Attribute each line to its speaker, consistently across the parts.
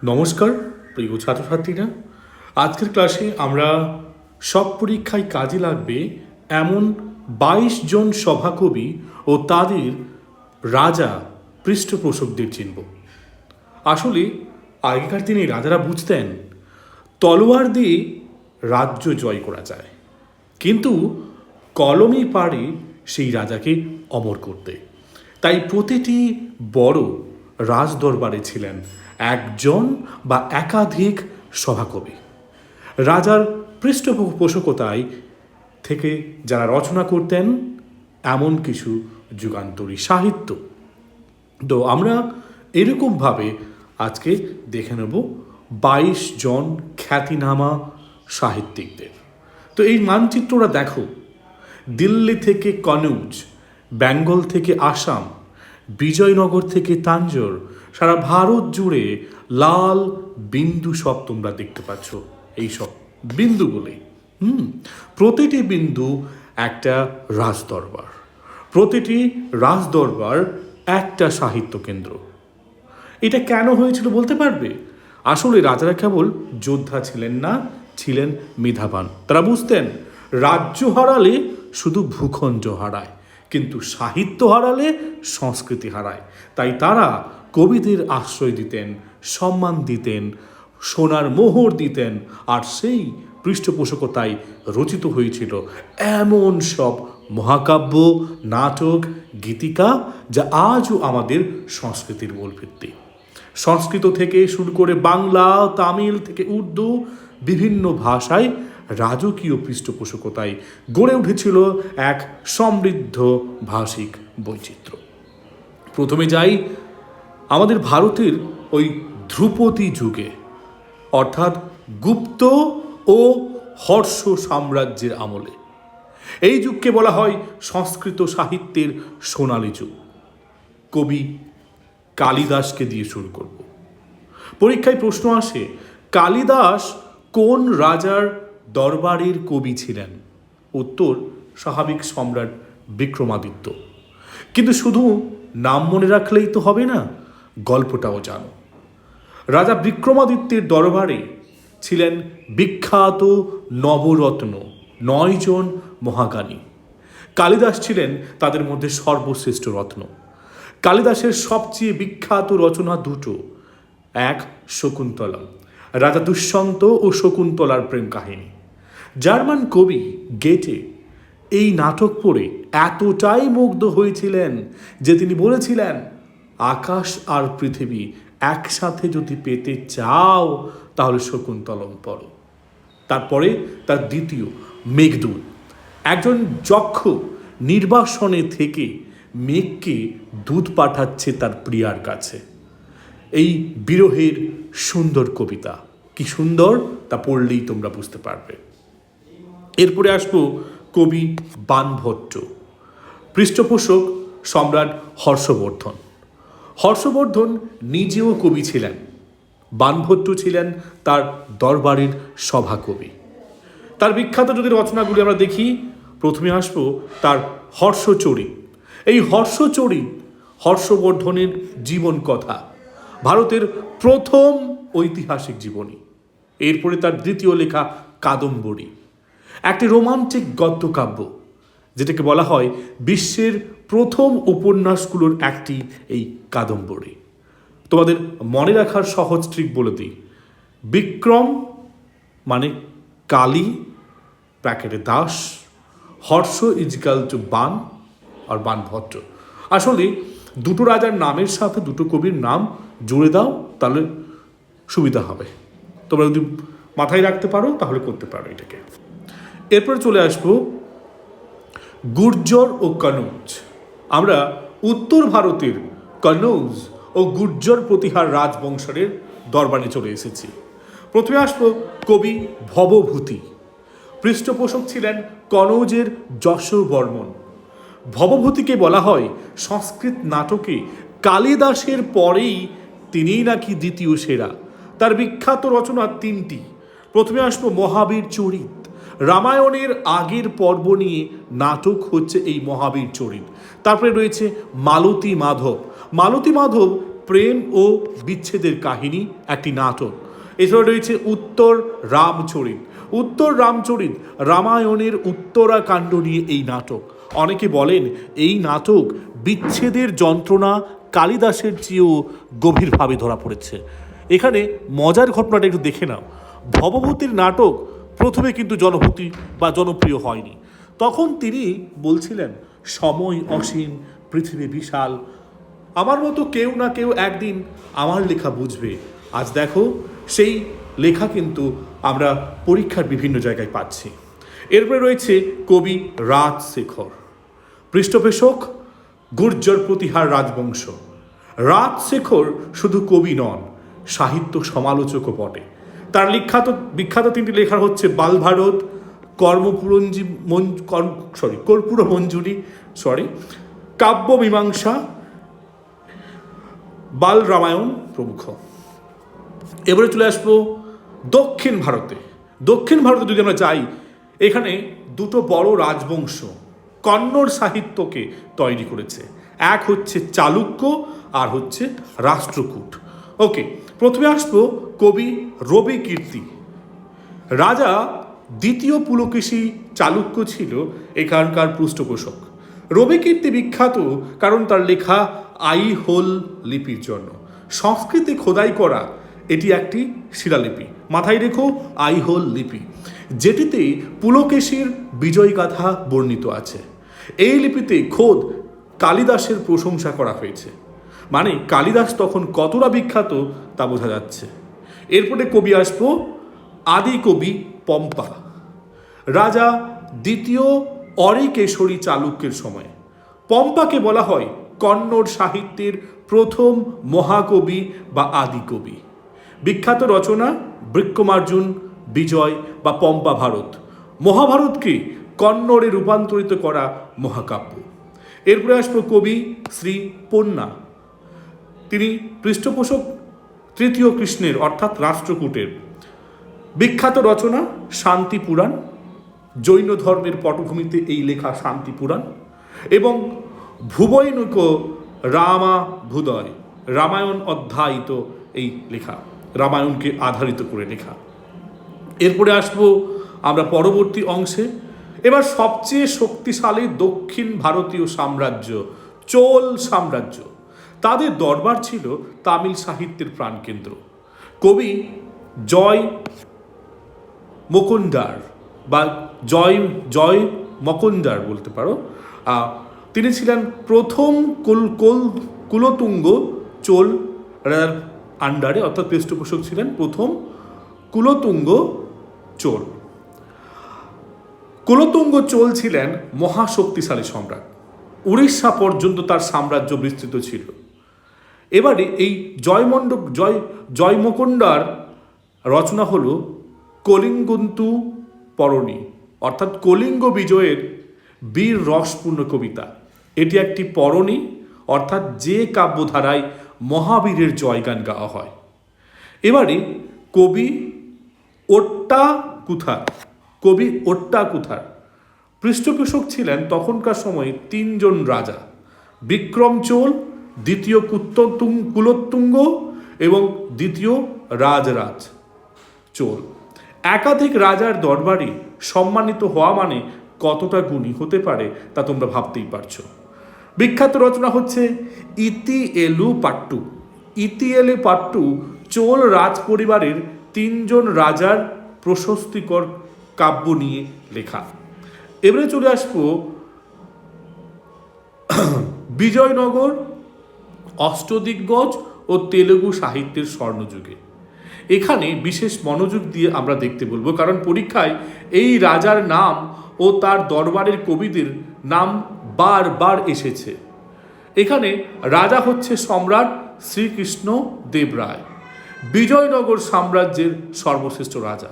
Speaker 1: নমস্কার প্রিয় ছাত্রছাত্রীরা, আজকের ক্লাসে আমরা সব পরীক্ষায় কাজে লাগবে এমন 22 জন সভাকবি ও তাদের রাজা পৃষ্ঠপোষকদের চিনব। আসলে আগেকার দিনে রাজারা বুঝতেন তলোয়ার দিয়ে রাজ্য জয় করা যায়, কিন্তু কলমে পারে সেই রাজাকে অমর করতে। তাই প্রতিটি বড় রাজদরবারে ছিলেন একজন বা একাধিক সভাকবি। রাজার পৃষ্ঠপোষকতায় থেকে যারা রচনা করতেন এমন কিছু যুগান্তরী সাহিত্য। তো আমরা এরকমভাবে আজকে দেখে নেব 22 জন খ্যাতিনামা সাহিত্যিকদের। তো এই মানচিত্রটা দেখো, দিল্লি থেকে কনৌজ, বেঙ্গল থেকে আসাম, বিজয়নগর থেকে তাঞ্জোর, সারা ভারত জুড়ে লাল বিন্দু সব তোমরা দেখতে পাচ্ছ। এই সব বিন্দুগুলি প্রতিটি বিন্দু একটা রাজদরবার, প্রতিটি রাজদরবার একটা সাহিত্য কেন্দ্র। এটা কেন হয়েছিল বলতে পারবে? আসলে রাজারা কেবল যোদ্ধা ছিলেন না, ছিলেন মেধাবান। তারা বুঝতেন রাজ্য হারালে শুধু ভূখণ্ড হারায়, কিন্তু সাহিত্য হারালে সংস্কৃতি হারায়। তাই তারা কবিদের আশ্রয় দিতেন, সম্মান দিতেন, সোনার মোহর দিতেন, আর সেই পৃষ্ঠপোষকতায় রচিত হয়েছিল এমন সব মহাকাব্য, নাটক, গীতিকা যা আজও আমাদের সংস্কৃতির মূল ভিত্তি। সংস্কৃত থেকে শুরু করে বাংলা, তামিল থেকে উর্দু, বিভিন্ন ভাষায় রাজকীয় পৃষ্ঠপোষকতায় গড়ে উঠেছিল এক সমৃদ্ধ ভাষিক বৈচিত্র্য। প্রথমে যাই আমাদের ভারতের ওই ধ্রুপদী যুগে, অর্থাৎ গুপ্ত ও হর্ষ সাম্রাজ্যের আমলে। এই যুগকে বলা হয় সংস্কৃত সাহিত্যের সোনালী যুগ। কবি কালিদাসকে দিয়ে শুরু করব। পরীক্ষায় প্রশ্ন আসে, কালিদাস কোন রাজার দরবারের কবি ছিলেন? উত্তর, স্বাভাবিক সম্রাট বিক্রমাদিত্য। কিন্তু শুধু নাম মনে রাখলেই তো হবে না, গল্পটাও জানো। রাজা বিক্রমাদিত্যের দরবারে ছিলেন বিখ্যাত নবরত্ন 9 জন মহাজ্ঞানী। কালিদাস ছিলেন তাদের মধ্যে সর্বশ্রেষ্ঠ রত্ন। কালিদাসের সবচেয়ে বিখ্যাত রচনা দুটো। এক, শকুন্তলা, রাজা দুষ্যন্ত ও শকুন্তলার প্রেম কাহিনী। জার্মান কবি গেটে এই নাটক পড়ে এতটাই মুগ্ধ হয়েছিলেন যে তিনি বলেছিলেন, আকাশ আর পৃথিবী একসাথে যদি পেতে চাও তাহলে শকুন্তলম পড়ো। তারপরে তার দ্বিতীয়, মেঘদূত, একজন যক্ষ নির্বাসনে থেকে মেঘকে দুধ পাঠাচ্ছে তার প্রিয়ার কাছে। এই বিরহের সুন্দর কবিতা, কি সুন্দর তা পড়লেই তোমরা বুঝতে পারবে। এরপরে আসবো কবি বাণভট্ট, পৃষ্ঠপোষক সম্রাট হর্ষবর্ধন। হর্ষবর্ধন নিজেও কবি ছিলেন, বাণভট্ট ছিলেন তার দরবারের সভাকবি। তার বিখ্যাত যদি রচনাগুলি আমরা দেখি, প্রথমে আসবো তার হর্ষচরিত। এই হর্ষচরিত হর্ষবর্ধনের জীবন কথা, ভারতের প্রথম ঐতিহাসিক জীবনী। এরপরে তার দ্বিতীয় লেখা কাদম্বরী, একটি রোমান্টিক গদ্যকাব্য, যেটাকে বলা হয় বিশ্বের প্রথম উপন্যাসগুলোর একটি এই কাদম্বরী। তোমাদের মনে রাখার সহজ ট্রিক বলে দিই, বিক্রম মানে কালী ব্র্যাকেটে দাস, হর্ষ ইজিক্যাল টু বান আর বাণভট্ট। আসলে দুটো রাজার নামের সাথে দুটো কবির নাম জুড়ে দাও, তাহলে সুবিধা হবে। তোমরা যদি মাথায় রাখতে পারো তাহলে করতে পারো এটাকে। এরপরে চলে আসবো গুর্জর ও কনৌজ। আমরা উত্তর ভারতের কনৌজ ও গুর্জর প্রতিহার রাজবংশের দরবারে চলে এসেছি। প্রথমে আসবো কবি ভবভূতি, পৃষ্ঠপোষক ছিলেন কনৌজের যশোবর্মন। ভবভূতিকে বলা হয় সংস্কৃত নাটকে কালিদাসের পরেই তিনিই নাকি দ্বিতীয় সেরা। তার বিখ্যাত রচনা 3টি। প্রথমে আসবো মহাবীর চরিত, রামায়ণের আগের পর্ব নিয়ে নাটক হচ্ছে এই মহাবীর চরিত। তারপরে রয়েছে মালতী মাধব। মালতী মাধব প্রেম ও বিচ্ছেদের কাহিনী, একটি নাটক। এছাড়া রয়েছে উত্তর রামচরিত। উত্তর রামচরিত রামায়ণের উত্তরাকাণ্ড নিয়ে এই নাটক। অনেকে বলেন এই নাটক বিচ্ছেদের যন্ত্রণা কালিদাসের চেয়েও গভীরভাবে ধরা পড়েছে। এখানে মজার ঘটনাটা একটু দেখে নাও। ভবভূতির নাটক প্রথমে কিন্তু জনপ্রিয় হয়নি। তখন তিনি বলছিলেন, সময় অসীম, পৃথিবী বিশাল, আমার মতো কেউ না কেউ একদিন আমার লেখা বুঝবে। আজ দেখো সেই লেখা কিন্তু আমরা পরীক্ষার বিভিন্ন জায়গায় পাচ্ছি। এরপরে রয়েছে কবি রাজশেখর। পৃষ্ঠপোষক গুর্জর প্রতিহার রাজবংশ। রাজশেখর শুধু কবি নন, সাহিত্য সমালোচকও বটে। তার বিখ্যাত তিনটি লেখা হচ্ছে বালভারত, কর্পূর মঞ্জুরি, কাব্যমীমাংসা, বাল রামায়ণ প্রমুখ। এবারে চলে আসবো দক্ষিণ ভারতে। দক্ষিণ ভারতে যদি আমরা যাই, এখানে দুটো বড় রাজবংশ কন্নড় সাহিত্যকে তৈরি করেছে। এক হচ্ছে চালুক্য আর হচ্ছে রাষ্ট্রকূট। ওকে, প্রথমে আসবো কবি রবি কীর্তি। রাজা দ্বিতীয় পুলকেশী চালুক্য ছিল এখানকার পৃষ্ঠপোষক। রবি কীর্তি বিখ্যাত কারণ তার লেখা আইহোল লিপির জন্য। সংস্কৃতে খোদাই করা এটি একটি শিলালিপি। মাথায় রেখো, আইহোল লিপি, যেটিতে পুলকেশীর বিজয়গাথা বর্ণিত আছে। এই লিপিতে খোদ কালিদাসের প্রশংসা করা হয়েছে। মানে কালিদাস তখন কতটা বিখ্যাত তা বোঝা যাচ্ছে। এরপরে কবি আসবো আদি কবি পম্পা। রাজা দ্বিতীয় অরিকেশরী চালুক্যের সময় পম্পাকে বলা হয় কন্নড় সাহিত্যের প্রথম মহাকবি বা আদিকবি। বিখ্যাত রচনা বৃক্ষমার্জুন, বিজয় বা পম্পা ভারত, মহাভারতকে কন্নড়ে রূপান্তরিত করা মহাকাব্য। এরপরে আসবো কবি শ্রী পন্না। তিনি পৃষ্ঠপোষক তৃতীয় কৃষ্ণের অর্থাৎ রাষ্ট্রকূটের। বিখ্যাত রচনা শান্তি পুরাণ, জৈন ধর্মের পটভূমিতে এই লেখা শান্তি পুরাণ, এবং ভুবৈনৈক রামাভুদয়, রামায়ণ অধ্যায়িত এই লেখা, রামায়ণকে আধারিত করে লেখা। এরপরে আসবো আমরা পরবর্তী অংশে। এবার সবচেয়ে শক্তিশালী দক্ষিণ ভারতীয় সাম্রাজ্য চোল সাম্রাজ্য। তাদের দরবার ছিল তামিল সাহিত্যের প্রাণকেন্দ্র। কবি জয় মুকুন্দার বা জয় মকুন্দার বলতে পারো, তিনি ছিলেন প্রথম কুলোতুঙ্গ চোল আন্ডারে, অর্থাৎ পৃষ্ঠপোষক ছিলেন প্রথম কুলোতুঙ্গ চোল। কুলোতুঙ্গ চোল ছিলেন মহাশক্তিশালী সম্রাট। উড়িষ্যা পর্যন্ত তার সাম্রাজ্য বিস্তৃত ছিল। এবারে এই জয়মকুন্ডার রচনা হল কলিঙ্গন্তু পরণী, অর্থাৎ কলিঙ্গ বিজয়ের বীর রসপূর্ণ কবিতা। এটি একটি পরণী, অর্থাৎ যে কাব্যধারায় মহাবীরের জয়গান গাওয়া হয়। এবারে কবি ওট্টাকুথার পৃষ্ঠপোষক ছিলেন তখনকার সময়ে তিনজন রাজা, বিক্রম চোল, দ্বিতীয় কুলোত্তুঙ্গ এবং দ্বিতীয় রাজরাজ চোল। একাধিক রাজার দরবারে সম্মানিত হওয়া মানে কতটা গুণী হতে পারে তা তোমরা ভাবতেই পারছো। বিখ্যাত রচনা হচ্ছে ইতিএলু পাট্টু চোল রাজ পরিবারের তিনজন রাজার প্রশস্তিকর কাব্য নিয়ে লেখা। এবারে চলে আসবো বিজয়নগর, অষ্টদিগ্গজ ও তেলুগু সাহিত্যের স্বর্ণযুগে। এখানে বিশেষ মনোযোগ দিয়ে আমরা দেখতে বলবো, কারণ পরীক্ষায় এই রাজার নাম ও তার দরবারের কবিদের নাম বারবার এসেছে। এখানে রাজা হচ্ছে সম্রাট শ্রীকৃষ্ণ দেব রায়, বিজয়নগর সাম্রাজ্যের সর্বশ্রেষ্ঠ রাজা।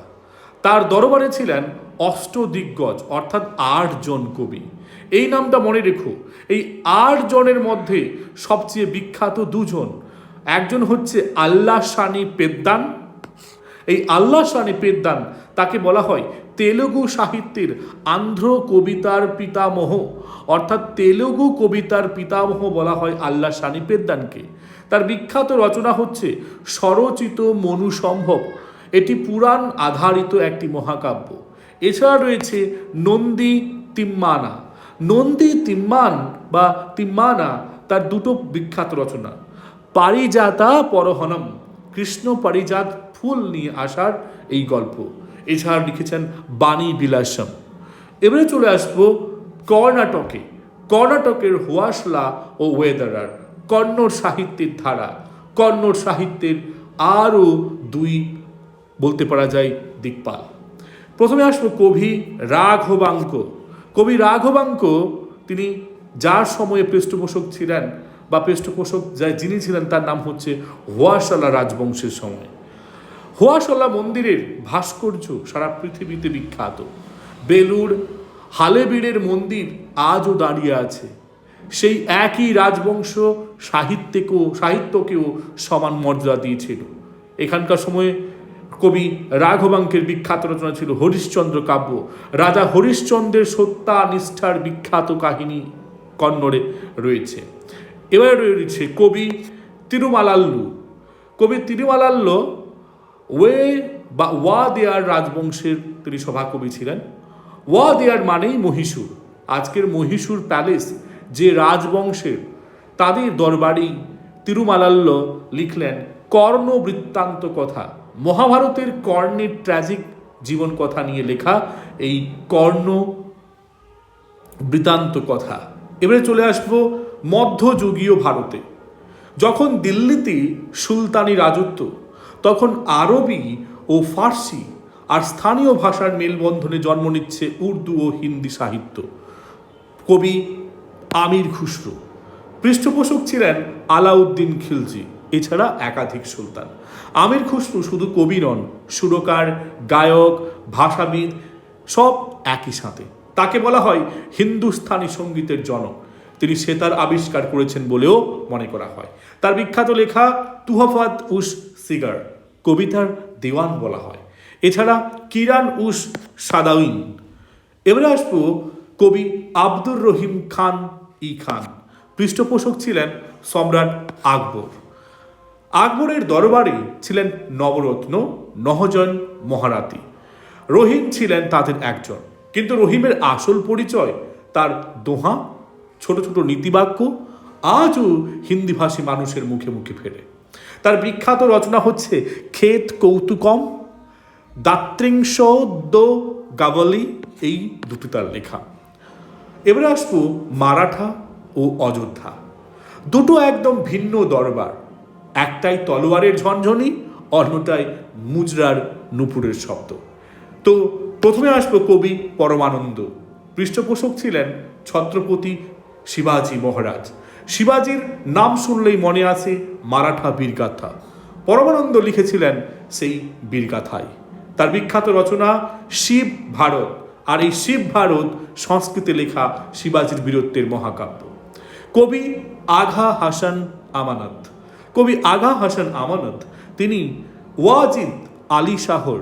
Speaker 1: তার দরবারে ছিলেন অষ্টদিগ্গজ অর্থাৎ ৮ জন কবি। এই নামটা মনে রেখো, এই ৮ জনের মধ্যে সবচেয়ে বিখ্যাত 2 জন। একজন হচ্ছে আল্লাহ শানি পেদ্দান। এই আল্লাহ শানি পেদ্দান তাকে বলা হয় তেলুগু সাহিত্যের আন্ধ্র কবিতার পিতামহ, অর্থাৎ তেলুগু কবিতার পিতামহ বলা হয় আল্লাহ শানি পেদ্দানকে। তার বিখ্যাত রচনা হচ্ছে স্বরচিত মনুসম্ভব। এটি পুরাণ আধারিত একটি মহাকাব্য। এছাড়া রয়েছে নন্দী তিম্মানা। নন্দী তিম্মান বা তিম্মানা তার দুটো বিখ্যাত রচনা, পারিজাতা পরহনম, কৃষ্ণ পারিজাত ফুল নিয়ে আসার এই গল্প। এছাড়া লিখেছেন বাণী বিলাসম। এবারে চলে আসবো কর্ণাটকে। কর্ণাটকের হোয়াসলা ও ওয়েদারার কন্নড় সাহিত্যের ধারা। কন্নড় সাহিত্যের আরও দুই বলতে পারা যায় দিকপাল। প্রথমে আসবো কবি রাঘবাঙ্ক। কবি রাঘবাঙ্ক তিনি যার সময়ে পৃষ্ঠপোষক ছিলেন বা পৃষ্ঠপোষক যিনি ছিলেন তার নাম হচ্ছে হোয়াসলা রাজবংশের সময়। হোয়াসলা মন্দিরের ভাস্কর্য সারা পৃথিবীতে বিখ্যাত। বেলুর হালেবিড়ের মন্দির আজও দাঁড়িয়ে আছে। সেই একই রাজবংশ সাহিত্যকেও সমান মর্যাদা দিয়েছিল। এখানকার সময়ে কবি রাঘবাঙ্কের বিখ্যাত রচনা ছিল হরিশ্চন্দ্র কাব্য। রাজা হরিশ্চন্দ্রের সত্যানিষ্ঠার বিখ্যাত কাহিনী কন্নড়ে রয়েছে। এবারে রয়েছে কবি তিরুমালাল্লু। কবি তিরুমালাল্লু ওয়াদেয়ার রাজবংশের তিনি সভাকবি ছিলেন। ওয়াদেয়ার মানেই মহীশূর। আজকের মহীশূর প্যালেস যে রাজবংশের, তাদের দরবারেই তিরুমালাল্লু লিখলেন কর্ণ বৃত্তান্ত কথা। মহাভারতের কর্ণের ট্র্যাজিক জীবন কথা নিয়ে লেখা এই কর্ণ বৃত্তান্ত কথা। এবারে চলে আসবো মধ্যযুগীয় ভারতে। যখন দিল্লিতে সুলতানি রাজত্ব, তখন আরবি ও ফার্সি আর স্থানীয় ভাষার মেলবন্ধনে জন্ম নিচ্ছে উর্দু ও হিন্দি সাহিত্য। কবি আমির খুসরো। পৃষ্ঠপোষক ছিলেন আলাউদ্দিন খিলজি। এছাড়া একাধিক সুলতান। আমির খুসরো শুধু কবি নন, সুরকার, গায়ক, ভাষাবিদ সব একই সাথে। তাকে বলা হয় হিন্দুস্তানি সঙ্গীতের জনক। তিনি সেতার আবিষ্কার করেছেন বলেও মনে করা হয়। তার বিখ্যাত লেখা তুহফাত উস সিগার কবিতার দেওয়ান বলা হয়। এছাড়া কিরান উস সাদাউইন। এবারে আসবো কবি আব্দুর রহিম খান ই খান। পৃষ্ঠপোষক ছিলেন সম্রাট আকবর। আকবরের দরবারে ছিলেন নবরত্ন, নহজন, মহারাতি। রহিম ছিলেন তাদের একজন, কিন্তু রহিমের আসল পরিচয় তার দোহা, ছোট ছোট নীতিবাক্য আজও হিন্দিভাষী মানুষের মুখে মুখে ফেরে। তার বিখ্যাত রচনা হচ্ছে ক্ষেত কৌতুকম, দাত্রিংশোদ্য গাবলি, এই দুটি তার লেখা। এবারে আসবো মারাঠা ও অযোধ্যা। দুটো একদম ভিন্ন দরবার। একটাই তলোয়ারের ঝনঝনি, অন্যটাই মুজরার নুপুরের শব্দ। তো প্রথমে আসবো কবি পরমানন্দ। পৃষ্ঠপোষক ছিলেন ছত্রপতি শিবাজি মহারাজ। শিবাজির নাম শুনলেই মনে আসে মারাঠা বীরগাথা। পরমানন্দ লিখেছিলেন সেই বীরগাথায়। তার বিখ্যাত রচনা শিব ভারত, আর এই শিব ভারত সংস্কৃতে লেখা শিবাজির বীরত্বের মহাকাব্য। কবি আগা হাসান আমানত। কবি আগা হাসান আমানত তিনি ওয়াজিদ আলী শাহর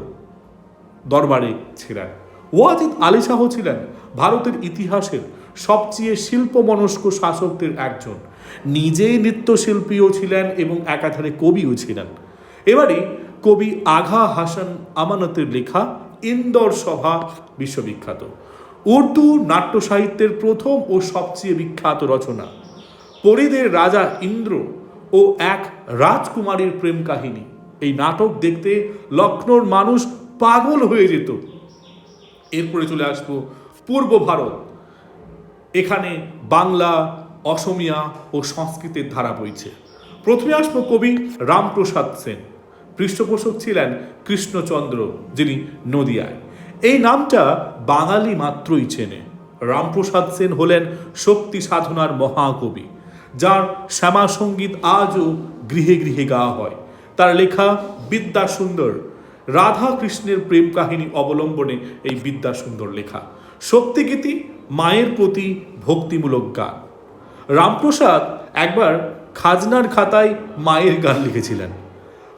Speaker 1: দরবারে ছিলেন। ওয়াজিদ আলী শাহ ছিলেন ভারতের ইতিহাসের সবচেয়ে শিল্পমনস্ক শাসকদের একজন। নিজেই নৃত্যশিল্পীও ছিলেন এবং একাধারে কবিও ছিলেন। এবারে কবি আগা হাসান আমানতের লেখা ইন্দোর সভা বিশ্ববিখ্যাত। উর্দু নাট্য সাহিত্যের প্রথম ও সবচেয়ে বিখ্যাত রচনা। পরীদের রাজা ইন্দ্র ও এক রাজকুমারীর প্রেম কাহিনী। এই নাটক দেখতে লখনৌর মানুষ পাগল হয়ে যেত। এরপরে চলে আসবো পূর্ব ভারত। এখানে বাংলা, অসমিয়া ও সংস্কৃতের ধারা বইছে। প্রথমে আসবো কবি রামপ্রসাদ সেন। পৃষ্ঠপোষক ছিলেন কৃষ্ণচন্দ্র, যিনি নদিয়ায়। এই নামটা বাঙালি মাত্রই চেনে। রামপ্রসাদ সেন হলেন শক্তি সাধনার মহাকবি, যার শ্যামা সঙ্গীত আজও গৃহে গৃহে গাওয়া হয়। তার লেখা বিদ্যাসুন্দর, রাধা কৃষ্ণের প্রেম কাহিনী অবলম্বনে এই বিদ্যাসুন্দর লেখা। শক্তিগীতি মায়ের প্রতি ভক্তিমূলক গান। রামপ্রসাদ একবার খাজনার খাতায় মায়ের গান লিখেছিলেন।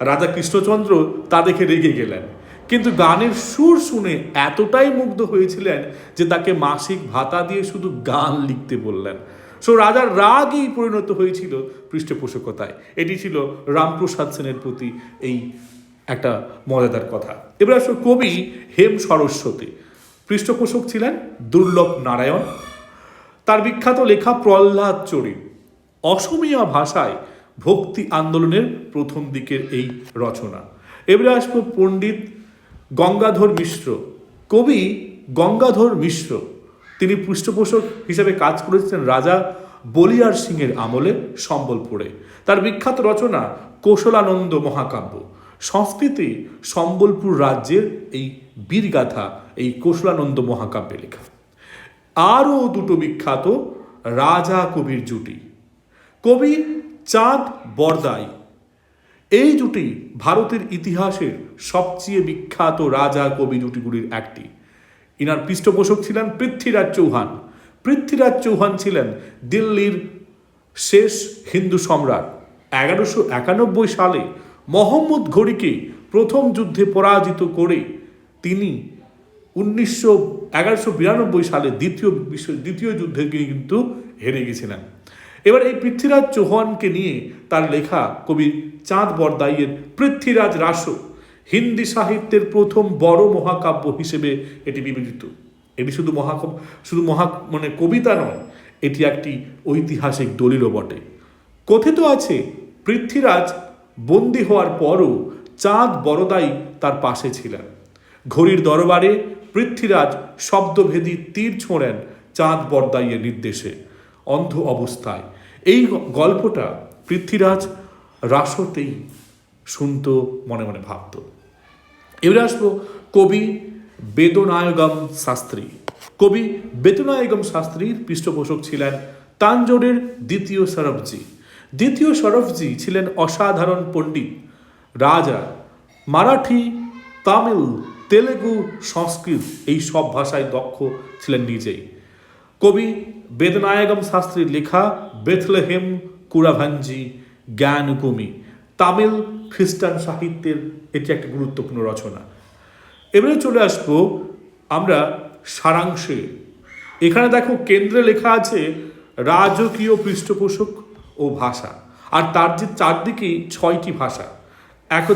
Speaker 1: রাজা কৃষ্ণচন্দ্র তা দেখে রেগে গেলেন, কিন্তু গানের সুর শুনে এতটাই মুগ্ধ হয়েছিলেন যে তাকে মাসিক ভাতা দিয়ে শুধু গান লিখতে বললেন। সো রাজার রাগই পরিণত হয়েছিল পৃষ্ঠপোষকতায়। এটি ছিল রামপ্রসাদ সেনের প্রতি এই একটা মজাদার কথা। এবার আসলে কবি হেম সরস্বতী, পৃষ্ঠপোষক ছিলেন দুর্লভ নারায়ণ। তার বিখ্যাত লেখা প্রহ্লাদ চরিত, অসমীয়া ভাষায় ভক্তি আন্দোলনের প্রথম দিকের এই রচনা। এবারে আসবো পণ্ডিত গঙ্গাধর মিশ্র। কবি গঙ্গাধর মিশ্র তিনি পৃষ্ঠপোষক হিসেবে কাজ করেছিলেন রাজা বলিয়ার সিংয়ের আমলে সম্বলপুরে। তার বিখ্যাত রচনা কৌশলানন্দ মহাকাব্য। সংস্কৃতি সম্বলপুর রাজ্যের এই বীরগাথা এই কৌশলানন্দ মহাকাব্যে লেখা। আরও দুটো বিখ্যাত রাজা কবির জুটি, কবি চাঁদ বরদাই। এই জুটি ভারতের ইতিহাসের সবচেয়ে বিখ্যাত রাজা কবি জুটিগুলির একটি। ইনার পৃষ্ঠপোষক ছিলেন পৃথ্বীরাজ চৌহান। পৃথ্বীরাজ চৌহান ছিলেন দিল্লির শেষ হিন্দু সম্রাট। 1191 সালে মোহাম্মদ ঘড়িকে প্রথম যুদ্ধে পরাজিত করে তিনি 1192 সালে দ্বিতীয় যুদ্ধে কিন্তু হেরে গেছিলেন। এবার এই পৃথ্বীরাজ চৌহানকে নিয়ে তার লেখা কবি চাঁদ বরদাইয়ের পৃথ্বীরাজ রাস হিন্দি সাহিত্যের প্রথম বড় মহাকাব্য হিসেবে এটি বিবেচিত। এটি শুধু কবিতা নয়, এটি একটি ঐতিহাসিক দলিলও বটে। কথিত আছে পৃথ্বীরাজ বন্দী হওয়ার পরও চাঁদ বরদাই তার পাশে ছিলেন। ঘড়ির দরবারে পৃথ্বীরাজ শব্দভেদী তীর ছোঁড়েন চাঁদ বরদাইয়ের নির্দেশে অন্ধ অবস্থায়। এই গল্পটা পৃথ্বীরাজ রাসতেই শুনত, মনে মনে ভাবত। এবারে আসবো কবি বেদনায়গম শাস্ত্রী। কবি বেদনায়গম শাস্ত্রীর পৃষ্ঠপোষক ছিলেন তাঞ্জোরের দ্বিতীয় সরফজি। দ্বিতীয় সরফজি ছিলেন অসাধারণ পণ্ডিত রাজা। মারাঠি, তামিল, তেলেগু, সংস্কৃত এই সব ভাষায় দক্ষ ছিলেন নিজেই। কবি বেদনায়গম শাস্ত্রীর লেখা বেথলেহেম কুরাভাঞ্জি জ্ঞানকুমি তামিল খ্রিস্টান সাহিত্যের এটি একটি গুরুত্বপূর্ণ রচনা। এবারে চলে আসবো আমরা সারাংশে। এখানে দেখো কেন্দ্রে লেখা আছে রাজকীয় পৃষ্ঠপোষক ও ভাষা, আর তার যে চারদিকেই 6টি ভাষা।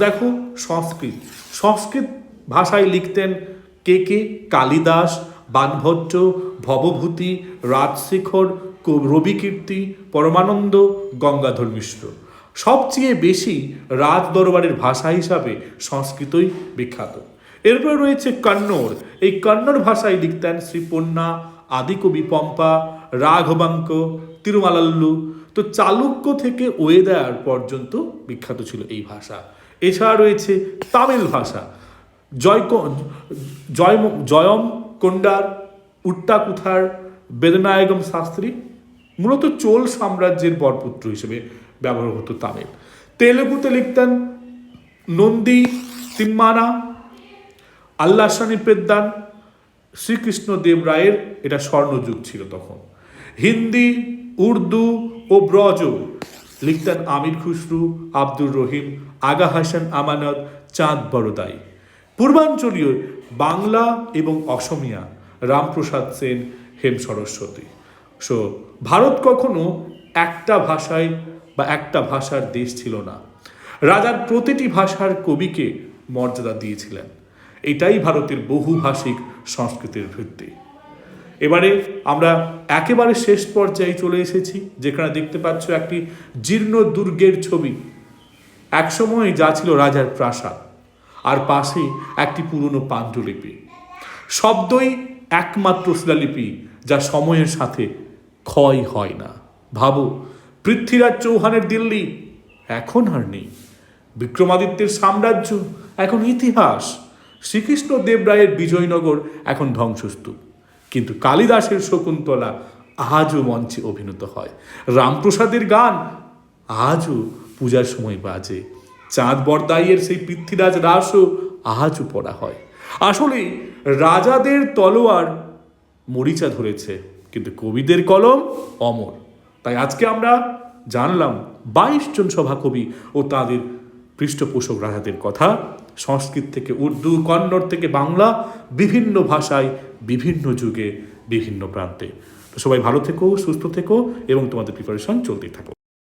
Speaker 1: দেখো সংস্কৃত। সংস্কৃত ভাষায় লিখতেন কে কালিদাস, বাণভট্ট, ভবভূতি, রাজশেখর, রবিকীর্তি, পরমানন্দ, গঙ্গাধর মিশ্র। সবচেয়ে বেশি রাজ দরবারের ভাষা হিসাবে সংস্কৃতই বিখ্যাত। এরপর রয়েছে কন্নড়। এই কন্নড় ভাষায় লিখতেন শ্রীপন্না, আদিকবি পম্পা, রাঘবাঙ্ক, তিরুমালাল্লু। তো চালুক্য থেকে ওয়েদার পর্যন্ত বিখ্যাত ছিল এই ভাষা। এছাড়া রয়েছে তামিল ভাষা। জয়ম কোন্ডার, উট্টাকুথার, বেদনায়গম শাস্ত্রী মূলত চোল সাম্রাজ্যের বরপুত্র হিসেবে ব্যবহার হতো তামিল। তেলেগুতে লিখতেন নন্দী তিম্মানা, আল্লাসানি পেদ্দান, শ্রীকৃষ্ণ দেব রায়ের এটা স্বর্ণযুগ ছিল তখন। হিন্দি, উর্দু ও ব্রজ লিখতেন আমির খুসরু, আব্দুর রহিম, আগা হাসান আমানত, চাঁদ বরদাই। পূর্বাঞ্চলীয় বাংলা এবং অসমিয়া রামপ্রসাদ সেন, হেম সরস্বতী। ভারত কখনো একটা ভাষায় বা একটা ভাষার দেশ ছিল না। রাজার প্রতিটি ভাষার কবিকে মর্যাদা দিয়েছিলেন। এটাই ভারতের বহুভাষিক সংস্কৃতির ভিত্তি। এবারে আমরা একেবারে শেষ পর্যায়ে চলে এসেছি, যেখানে দেখতে পাচ্ছ একটি জীর্ণ দুর্গের ছবি। একসময় যা ছিল রাজার প্রাসাদ, আর পাশেই একটি পুরনো পাণ্ডুলিপি। শব্দই একমাত্র শিলালিপি যা সময়ের সাথে ক্ষয় হয় না। ভাবো, পৃথ্বীরাজ চৌহানের দিল্লি এখন আর নেই, বিক্রমাদিত্যের সাম্রাজ্য এখন ইতিহাস, শ্রীকৃষ্ণ দেব রায়ের বিজয়নগর এখন ধ্বংসস্তূপ, কিন্তু কালিদাসের শকুন্তলা আজও মঞ্চে অভিনীত হয়। রামপ্রসাদের গান আজও পূজার সময় বাজে। চাঁদ বরদাইয়ের সেই পৃথ্বীরাজ রাসও আজও পড়া হয়। আসলে রাজাদের তলোয়ার মরিচা ধরেছে, কিন্তু কবিদের কলম অমর। তাই আজকে আমরা জানলাম 22 জন সভাকবি ও তাদের পৃষ্ঠপোষক রাজাদের কথা। সংস্কৃত থেকে উর্দু, কন্নড় থেকে বাংলা, বিভিন্ন ভাষায়, বিভিন্ন যুগে, বিভিন্ন প্রান্তে। তো সবাই ভালো থেকো, সুস্থ থেকো এবং তোমাদের প্রিপারেশন চলতেই থাকো।